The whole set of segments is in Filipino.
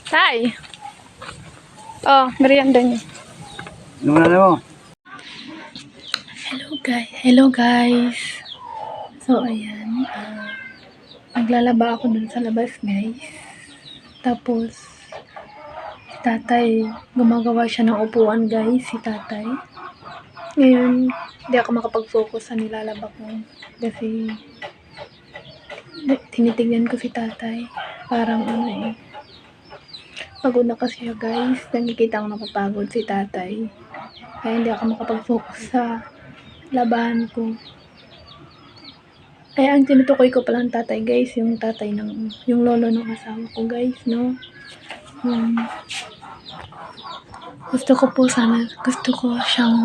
Tay! Oh, merienda niyo. Ano? Hello guys. So, ayan. Naglalaba ako dun sa labas, guys. Tapos, si tatay, gumagawa siya ng upuan, guys. Si tatay. Ngayon, hindi ako makapag-focus sa nilalaba ko. Kasi, tinitignan ko si tatay. Parang pagod na kasi siya, guys. Nakikita ko napapagod si tatay. Kaya hindi ako makapag-focus sa labahan ko. Kaya ang tinutukoy ko palang tatay, guys, yung tatay yung lolo ng asawa ko, guys, no? Gusto ko siyang,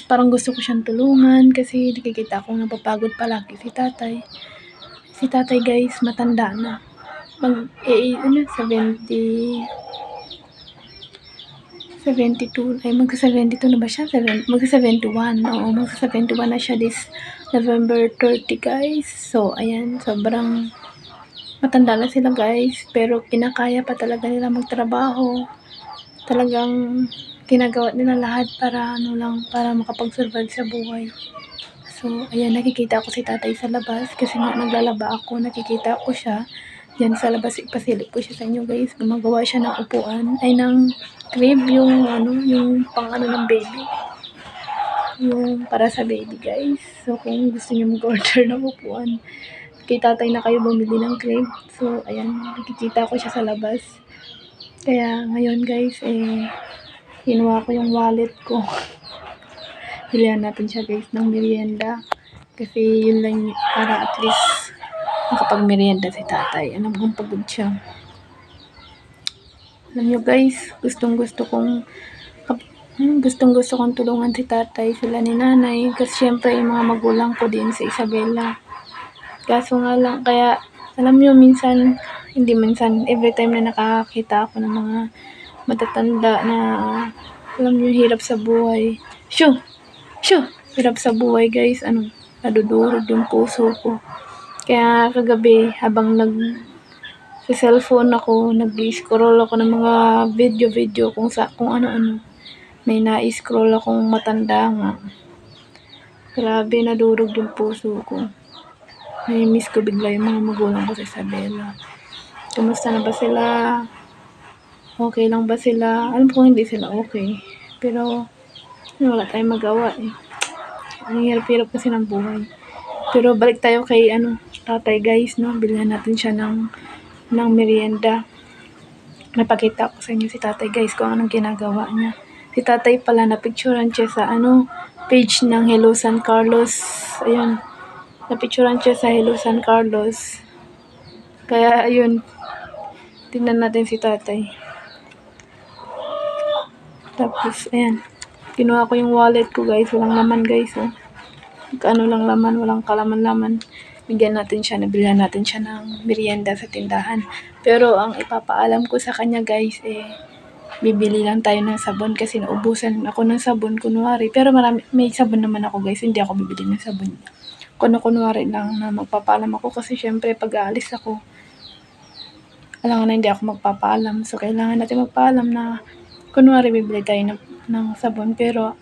parang gusto ko siyang tulungan kasi nakikita ko napapagod palagi si tatay. Si tatay, guys, matanda na. Magsa-72 na ba siya? Magsa-71. Oo, magsa-71 na siya this November 30, guys. So, ayan, sobrang matanda na sila, guys. Pero kinakaya pa talaga nila magtrabaho. Talagang ginagawa nila lahat para para makapag-survive sa buhay. So, ayan, nakikita ko si tatay sa labas kasi nga naglalaba ako. Nakikita ko siya. Yan sa labas, ipasilip ko siya sa inyo, guys. Gumagawa siya ng upuan, ng crib, yung pang ng baby. Yung para sa baby, guys. So, kung gusto niyo mag-order ng upuan, kay tatay na kayo bumili ng crib. So, ayan, nakikita ko siya sa labas. Kaya, ngayon, guys, kinuha ko yung wallet ko. Bilihan natin siya, guys, ng merienda. Kasi, yun lang, para at least makapag-merienda si tatay. Alam kong pagod siya. Alam nyo, guys, gustong-gusto kong tulungan si tatay, sila ni nanay. Kasi syempre, yung mga magulang ko din si Isabela. Kaso nga lang, kaya, alam nyo, every time na nakakita ako ng mga matatanda na, alam nyo, hirap sa buhay. Hirap sa buhay, guys. Nadudurog yung puso ko. Kaya kagabi, habang sa cellphone ako, nag-scroll ako ng mga video kung ano-ano. May na-scroll akong matanda nga. Grabe, nadurog yung puso ko. May-miss ko bigla yung mga magulang ko sa Isabela. Kamusta na ba sila? Okay lang ba sila? Alam ko hindi sila okay. Pero, wala tayong magawa eh. Ang hirap-hirap kasi ng buhay. Pero balik tayo kay tatay, guys, no? Bilhan natin siya ng merienda. Napakita ko sa inyo si tatay, guys, kung anong ginagawa niya. Si tatay pala, napicturan siya sa page ng Hello San Carlos. Ayun, napicturan siya sa Hello San Carlos. Kaya, ayun, tingnan natin si tatay. Tapos, ayan, kinuha ko yung wallet ko, guys. Walang laman, guys, oh. Kaano lang laman, walang kalaman-laman. Bigyan natin siya, nabilhan natin siya ng merienda sa tindahan. Pero ang ipapaalam ko sa kanya, guys, bibili lang tayo ng sabon kasi naubusan ako ng sabon kunwari. Pero may sabon naman ako, guys, hindi ako bibili ng sabon. Kunwari lang na magpapaalam ako kasi syempre pag aalis ako, alam na hindi ako magpapaalam. So kailangan natin magpaalam na kunwari bibili tayo ng sabon. Pero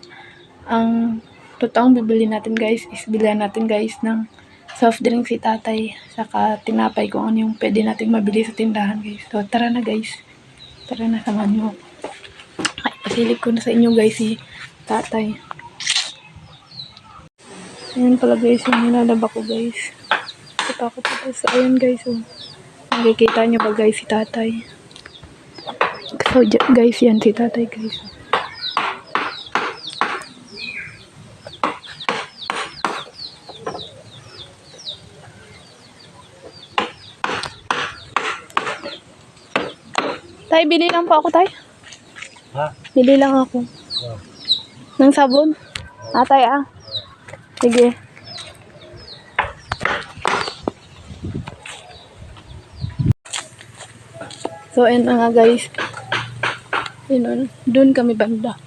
ang totoong bibili natin, guys, is bilhan natin, guys, ng soft drink si tatay, saka tinapay kung ano yung pwede natin mabili sa tindahan, guys. So, tara na, guys. Tara na, samahan nyo. Ay, pasilip ko na sa inyo, guys, si tatay. Ayan pala, guys, yung nilalaba ko, guys. Kita ko pa, guys. Ayan, guys, oh. Nakikita nyo ba, guys, si tatay? So, guys, yan si tatay, guys. Tay, bili lang po ako, tay. Ha? Bili lang ako. Ng sabon. Tay, Sige. So, ayan na nga, guys. Doon kami banda.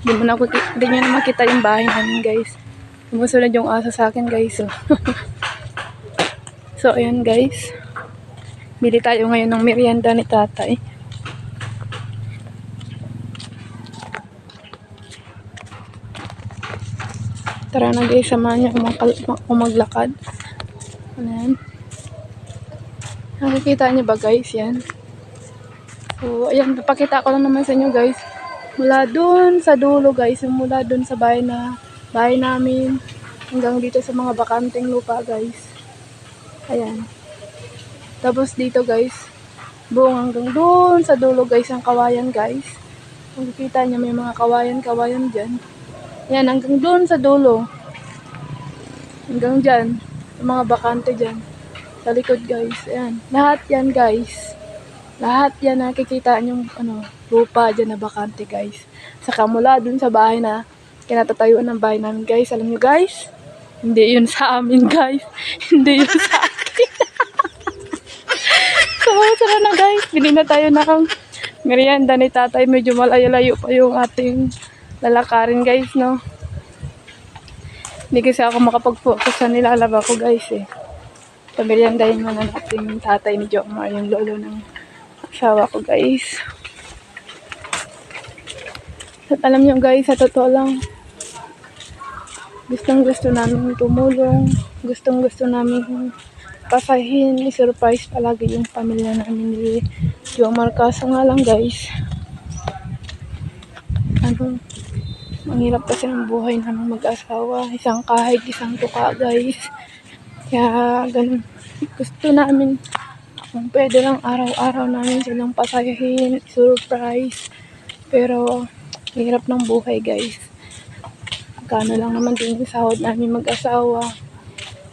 Hindi nyo na makita yung bahay namin, guys. Sumusunod yung aso sa akin, guys. So, ayan, guys. Bili tayo ngayon ng merienda ni tatay. Tara na guys, samahan niyo ako maglakad. Ayan. Nakikita niyo ba guys yan? So, ayan, papakita ko lang naman sa inyo guys. Mula dun sa dulo guys, yung mula dun sa bahay namin, hanggang dito sa mga bakanteng lupa guys. Ayan. Tapos dito guys, buong hanggang dun sa dulo guys, ang kawayan guys. Kung nakikita niyo may mga kawayan dyan. Ayan, hanggang dun sa dulo. Hanggang dyan, yung mga bakante dyan. Sa likod guys, ayan. Lahat yan guys. Lahat yan nakikita nyo lupa dyan na bakante guys. Saka mula dun sa bahay na kinatatayuan ng bahay namin guys. Alam nyo guys, hindi yun sa amin guys. Hindi yun sa akin. So, tara na guys. Bili na tayo ng merienda ni tatay. Medyo malayo-layo pa yung ating lalakarin guys, no? Hindi kasi ako makapag-focus sa nilalaba ko guys eh. Pameriendahin mo na natin yung tatay ni Jomar, yung lolo ng asawa ko guys. At alam nyo guys, sa totoo lang, gustong-gusto namin tumulong, gustong-gusto namin pasahin, i-surprise palagi yung pamilya namin ni Jomar. Kaso nga lang guys, ang hirap kasi ng buhay namin mag-asawa. Isang kahig, isang tuka guys. Kaya ganun, gusto namin kung pwede lang araw-araw namin silang pasayahin, surprise. Pero hirap ng buhay guys. Magkano lang naman din yung sahod namin mag-asawa.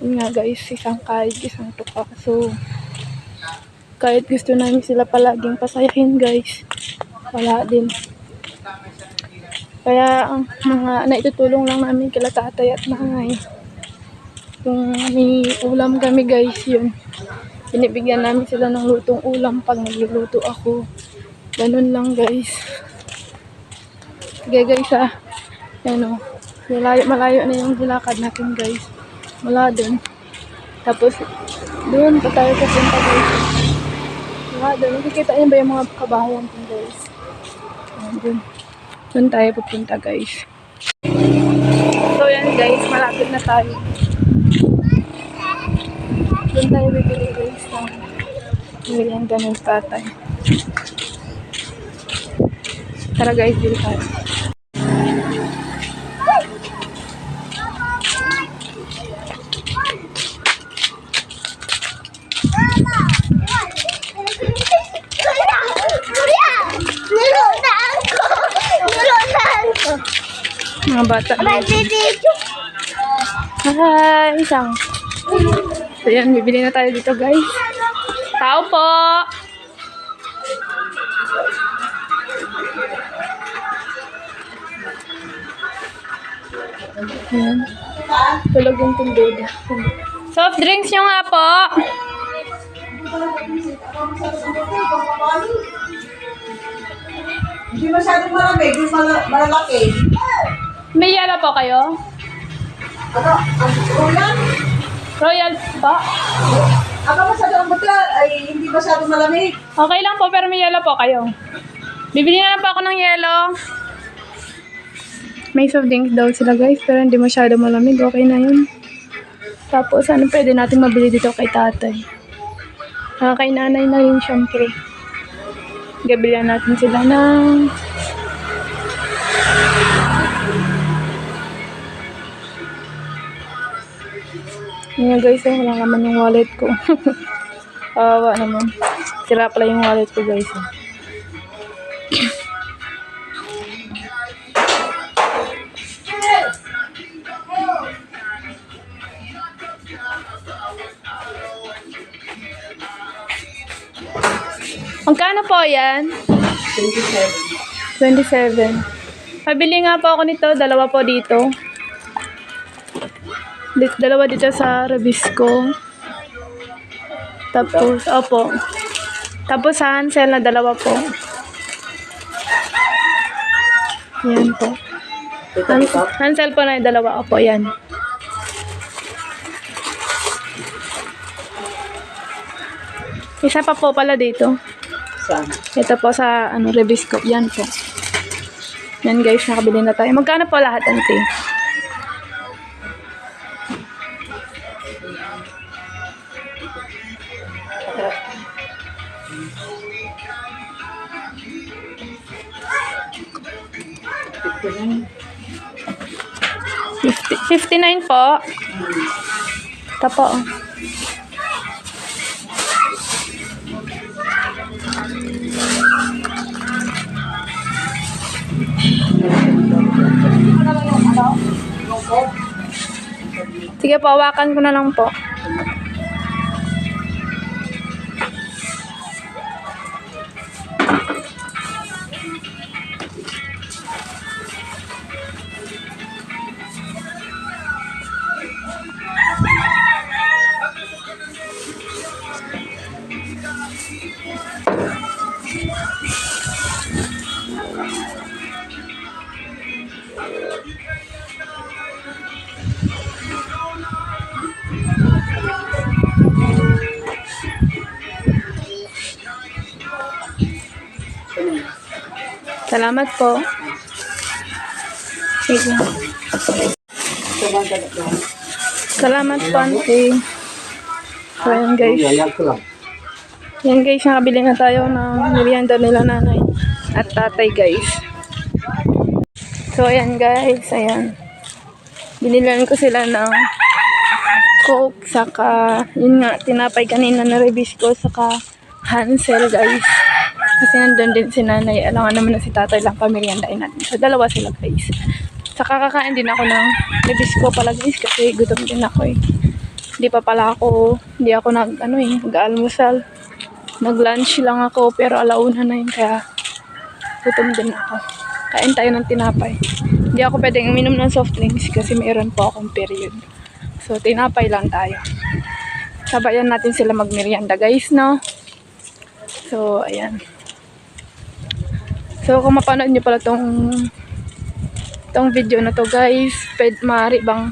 Yun nga guys, isang kahig, isang tuka. So kahit gusto namin sila palaging pasayahin guys, wala din. Kaya ang mga naitutulong lang namin kila tatay at nanay, kung may ulam kami guys, yun, binibigyan namin sila ng lutong ulam pag nagluluto ako. Ganun lang guys. Sige guys malayo na yung dilakad natin guys. Mula dun. Tapos dun pa tayo pupunta guys. Mula dun, nakikita niyo ba yung mga kabahayan ko guys? Dun tayo pupunta guys. So yan guys, malapit na tayo. Dun tayo bibili guys ng merienda ng tatay. Tara guys, bili tayo. Mga bata. Hi, isang. So yan, bibili na tayo dito guys. Tao po! Ayan. Tulog yung tindida. Soft drinks nyo nga po. Hindi masyadong marami, hindi malalaki. May yellow po kayo? Ano, ang ulan? Royal po? Ako masyadong buta, ay hindi masyadong malamig. Okay lang po, pero may yellow po kayo. Bibili na lang po ako ng yellow. May soft drinks daw sila guys, pero hindi masyado malamig. Okay na yun. Tapos, ano pwede natin mabili dito kay tatay? Kay nanay na rin syempre. Gabilihan natin sila ng yan guys, wala naman yung wallet ko. Kawawa naman. Sira pala yung wallet ko guys. Magkano po yan? 27. Pabili nga po ako nito. Dalawa po dito. Dalawa dito sa Rabisco. Tapos, opo. Tapos sa Hansel na dalawa po. Yan po. Hansel po na yung dalawa. Opo, yan. Isa pa po pala dito. Saan? Ito po sa Rebisco. Yan po. Yan guys, nakabili na tayo. Magkano po lahat, ante? $59 po. Ito po. Sige po, hawakan ko na lang po. Salamat po. Sige. Salamat po, auntie. So, ayan guys. Yayan ko lang. Yan guys, nakabili na tayo ng merienda nila nanay at tatay guys. So, ayan guys. Ayan. Binilan ko sila ng Coke, saka, yun nga, tinapay kanina na release ko, saka Hansel guys. Kasi nandun din si nanay. Alam nga naman na si tatay lang pameriendain natin. So, dalawa sila guys. Saka kakain din ako ng release ko pala guys kasi gutom din ako eh. Hindi ako nag-almusal. Nag-lunch lang ako pero alauna na yun kaya gutom din ako. Kain tayo ng tinapay. Hindi ako pwedeng uminom ng soft drinks kasi mayroon po akong period. So, tinapay lang tayo. Sabayan natin sila magmerienda guys, no? So, ayan. So, kung mapanood nyo pala tong video na to guys, maaari bang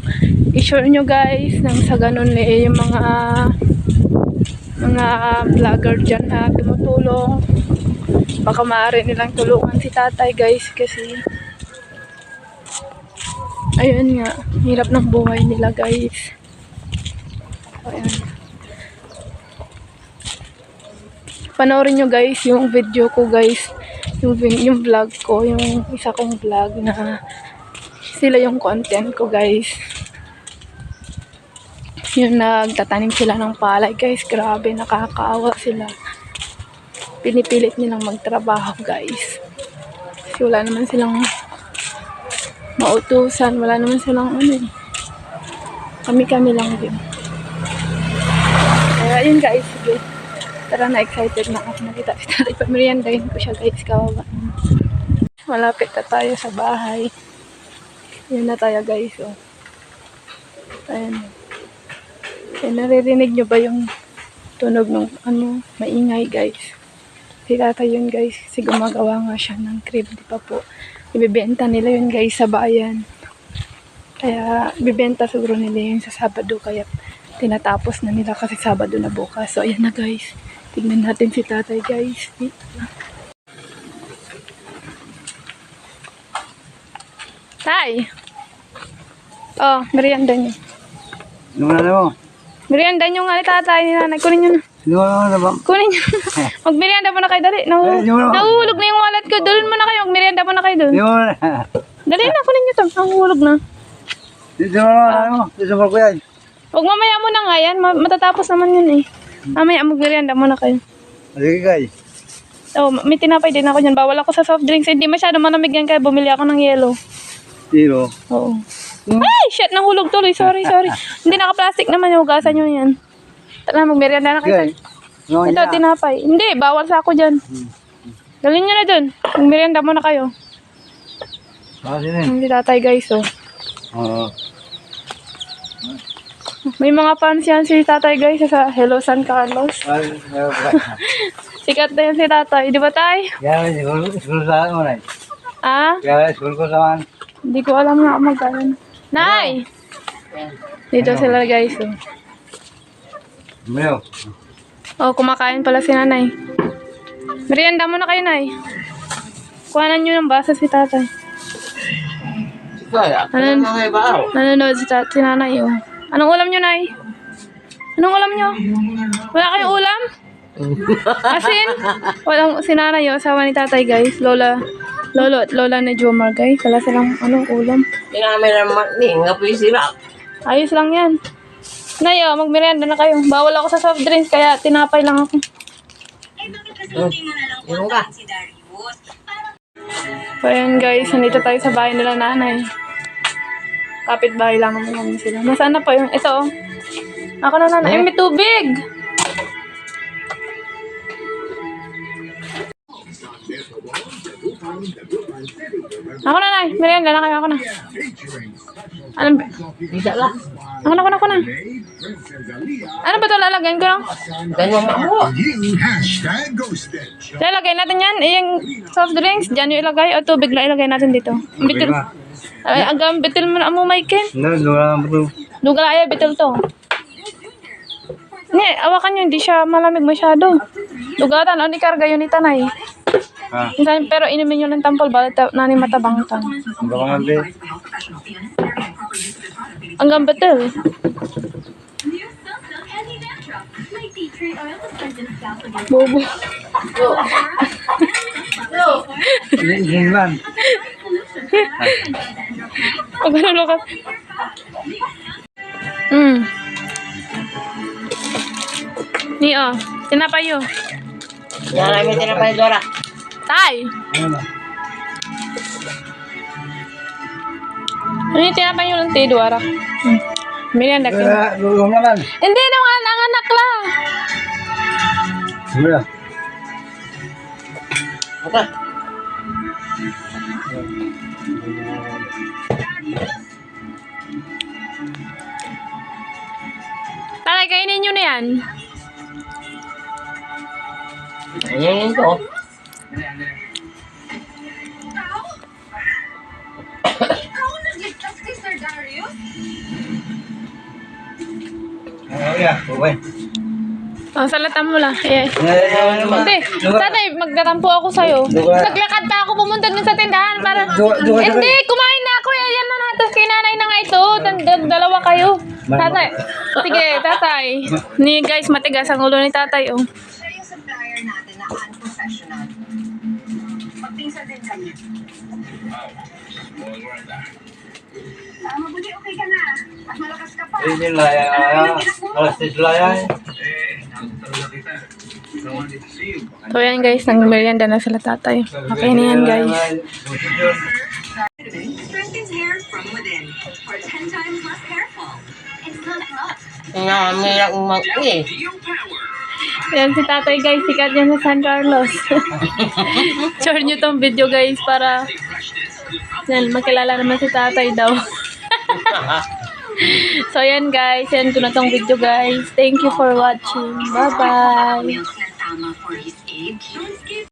i-share nyo guys nang sa ganun yung mga vlogger dyan na tumutulong. Baka maaari nilang tulungan si tatay guys kasi ayun nga, hirap ng buhay nila guys. Ayan. Panoorin nyo guys yung video ko guys, yung vlog ko, yung isa kong vlog na sila yung content ko guys. Yung nagtatanim sila ng palay guys, grabe, nakakaawa sila. Pinipilit nilang magtrabaho guys. Kasi wala naman silang mautusan, wala naman silang kami-kami lang din. Kaya yun guys, sige. Tara na, excited na ako nakita si tatay. Pameriendahin ko siya guys, kawawa. Malapit na tayo sa bahay. Yun na tayo guys, oh. Ayan. Eh, naririnig nyo ba yung tunog ng maingay guys? Si tatay yun guys, kasi gumagawa nga siya ng crib, di pa po. Ibibenta nila yun guys sa bayan. Kaya, bibenta siguro nila yun sa Sabado, kaya tinatapos na nila kasi Sabado na bukas. So, ayan na guys. Tignan natin si tatay guys. Tay! Oh, merienda nyo. Nung mo? Merienda nyo nga ni tatay ni nanay. Kunin nyo na. Nung ba? Kunin nyo. Magmerienda mo na kayo, dali. Nahuhulog na yung wallet ko. Dulin mo na kayo. Magmerienda mo na kayo dun. Dali na, kunin nyo to. Nahuhulog na. Dito ko yan. Huwag mamaya mo na nga yan. Matatapos naman yun eh. Mamaya magmerienda mo na kayo. Sige guys. Oh, may tinapay din ako dyan. Bawal ako sa soft drinks. Hindi masyado manamig yan kaya bumili ako ng yellow. Zero. Oo. Ay, shit, nahulog tuloy. Sorry. Hindi, naka-plastic naman yung hugasan nyo yan. Tara, magmerienda na kayo. Ito, tinapay. Hindi, bawal sa ako dyan. Dalhin nyo na dun. Magmerienda muna kayo. Hindi tatay guys, oh. Oo. May mga fans yan si tatay guys sa Hello San Carlos. Sikat na yan si tatay. Di ba tay? Kaya siguro sa mo na. Ah? Kaya siguro ko naman. Hindi ko alam na magkano. Nay! Dito sila guys, oh. Mayo. Oh, kumakain pala si nanay. Merienda mo na kayo, nay. Kuhanan nyo ng basa si tatay. Nanonood si nanay, oh. Anong ulam nyo, nay? Anong ulam nyo? Wala kayong ulam? As in, walang sinanay yung asawa ni tatay guys. Lolo at lola ni Jomar guys. Wala silang ulam. Pinamiramak ni, nga po yung sirap. Ayos lang yan. Nayo, magmerienda na kayo. Bawal ako sa soft drinks kaya tinapay lang ako. Yung ka. So ayan guys, nandito tayo sa bahay nila nanay. Kapit-bahay lang naman sila. Nasaan na po yung, ito oh. Ako na nanay, may tubig! Ako na nanay, merienda na kayo, ako na. Ano ba? Bisa lah. Ako na. Ano ba ito lalagyan ko lang? Ganyan mo. Lalagay natin yan, yung soft drinks, dyan yung ilagay, o tubig na ilagay natin dito. Bitil. Ay, hanggang bitil mo na mo, Maiken. Wala mo to. Lugar ay bitil to. Hindi, awakan nyo, hindi siya malamig masyado. Lugatan, o ni karga yun ni tanay. Ha? Pero inumin nyo ng tampol, balit nani matabang tan. Ang gawangan din. Hanggang bitil. Bobo. Hindi man. Pag ano lukat. Ni tinapay yun. Yan namin tinapay Dora. Tay! Ano ba? Ano yung tinapay yun ng tido, arak? Merienda ka. Gulong naman. Hindi naman, ang anak lang. Wala. Okay. Tatay, kainin nyo na yan. Ayan ito. Yeah, okay. Salatan mo lang. Eh. Naman. Hindi, tatay, magdatampo ako sa'yo. Naglakad pa ako pumunta dun sa tindahan para... Hindi, kumain na ako. Yan na natin. Kay nanay na nga ito. Dalawa kayo. Tatay. Sige, tatay. Ni guys, matigas ang ulo ni tatay. Oh. Siya yung supplier natin na unprofessional. Magpinsan din kami. Mabuti okay ka na. At malakas ka pa. Hindi laya. Alas 10 laya. So yan guys, nag-merienda na sila tatay. Okay na yan guys. Strengthens hair from within. For 10 times less hair fall. It's not hot. Pinamirak mag-uwi. Yan si tatay guys, sikat yan sa San Carlos. Share nyo tong video guys para yan, makilala naman si tatay daw. So yan guys, yan ko na tong video guys. Thank you for watching. Bye bye. Milk na tama for